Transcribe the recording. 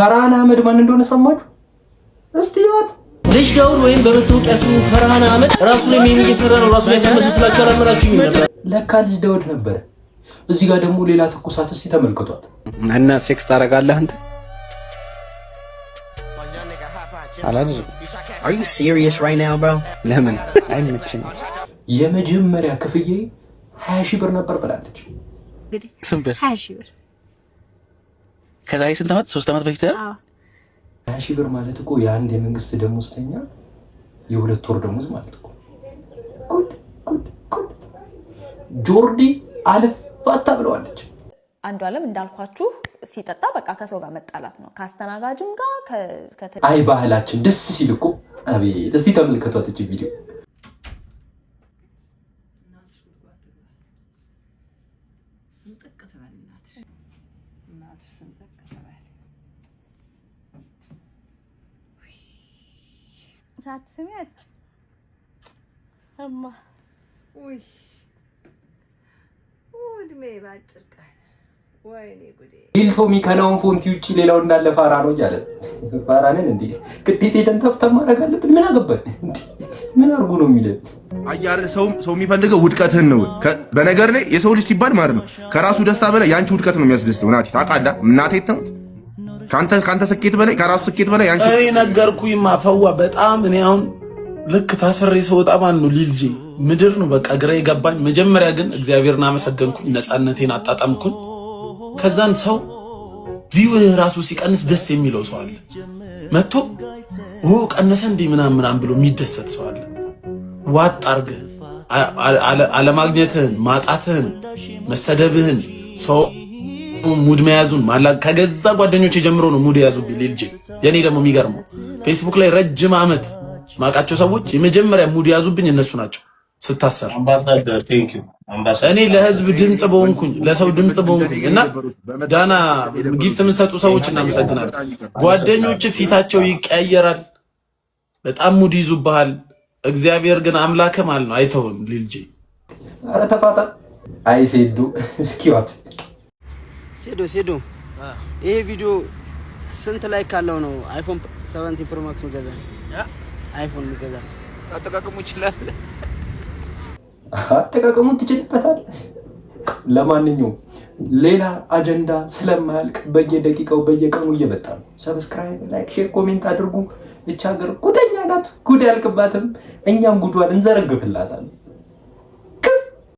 ፈርሃን አህመድ ማን እንደሆነ ሰማችሁ? እስቲ ይወት ልጅ ዳውድ ወይም በመታወቂያ ስሙ ፈርሃን አህመድ ራሱ ላይ ምን እየሰራ ነው? ራሱ ላይ ተመስላችሁ አላመራችሁም ነበር? ለካ ልጅ ዳውድ ነበር። እዚህ ጋር ደግሞ ሌላ ትኩሳት እስቲ ተመልከቷት። እና ሴክስ ታረጋለህ አንተ? Are you serious right now, bro? ለምን አይመችም? የመጀመሪያ ክፍዬ 20 ሺህ ብር ነበር ብላለች። ስንት ብር? 20 ሺህ ብር። ከዛሬ ስንት ዓመት? 3 ዓመት በፊት። 20 ሺህ ብር ማለት እኮ የአንድ የመንግስት ደሞዝተኛ የ2 ወር ደሞዝ ማለት እኮ። ጉድ ጉድ ጉድ። ጆርዲ አልፋታ ብለዋለች። አንዱ ዓለም እንዳልኳችሁ ሲጠጣ በቃ ከሰው ጋር መጣላት ነው፣ ካስተናጋጅም ጋር አይ ባህላችን ደስ ሲል እኮ አቤት። እስቲ ተመልከቷት እቺ ቪዲዮ። ሳትስሚያት እማ ውይ እድሜ ባጭር ቀን ወይኔ ጉዴ። ዲልቶሚ ከናውን ፎንቲ ውጪ ሌላው እንዳለ ፋራ ነው እያለ ፋራንን እንዴ ግዴታ ተንተፍተን ማድረግ አለብን? ምን አገባን እንዴ? ምን አርጉ ነው የሚለን? አያር ሰው የሚፈልገው ውድቀትህን ነው። በነገር ላይ የሰው ልጅ ሲባል ማለት ነው ከራሱ ደስታ በላይ ያንቺ ውድቀት ነው የሚያስደስተው። ናቲ ታውቃለህ? እናቴ ተውት ካንተ ስኬት በላይ ከራሱ ስኬት በላይ ያንቺ እኔ ነገርኩኝ ማፈዋ በጣም እኔ አሁን ልክ ታስሬ ስወጣ ማን ነው ሊልጄ ምድር ነው በቃ ግራ የገባኝ። መጀመሪያ ግን እግዚአብሔርን አመሰገንኩኝ፣ ነፃነቴን አጣጣምኩኝ። ከዛን ሰው ቪው ራሱ ሲቀንስ ደስ የሚለው ሰው አለ። መጥቶ ቀነሰ እንዴ ምናምን ብሎ የሚደሰት ሰው አለ። ዋጥ አርገህ አለማግኘትህን፣ ማጣትህን፣ መሰደብህን፣ ሰው ሙድ መያዙን ከገዛ ጓደኞቼ ጀምሮ ነው ሙድ የያዙብኝ ልጅ። የኔ ደግሞ የሚገርመው ፌስቡክ ላይ ረጅም ዓመት ማቃቸው ሰዎች የመጀመሪያ ሙድ የያዙብኝ እነሱ ናቸው። ስታሰር እኔ ለህዝብ ድምጽ በሆንኩኝ ለሰው ድምጽ በሆንኩኝ እና ዳና ጊፍት የምንሰጡ ሰዎች እናመሰግናለን። ጓደኞች ፊታቸው ይቀያየራል፣ በጣም ሙድ ይዙብሃል። እግዚአብሔር ግን አምላከ ማለት ነው አይተውም ልጅ። አረ ተፋታ አይ ሴዱ እስኪዋት ሴዶ ይሄ ቪዲዮ ስንት ላይክ ካለው ነው አይፎን 17 ፕሮ ማክስ ገዛ? አይፎን ገዛ አጠቃቀሙ ይችላል። አጠቃቀሙን ትችልበታል። ለማንኛውም ሌላ አጀንዳ ስለማያልቅ በየደቂቃው በየቀኑ እየመጣ ነው። ሰብስክራይብ፣ ላይክ፣ ሼር፣ ኮሜንት አድርጉ። እቻ ሀገር ጉደኛ ናት፣ ጉድ ያልቅባትም። እኛም ጉዷን እንዘረግፍላታለን።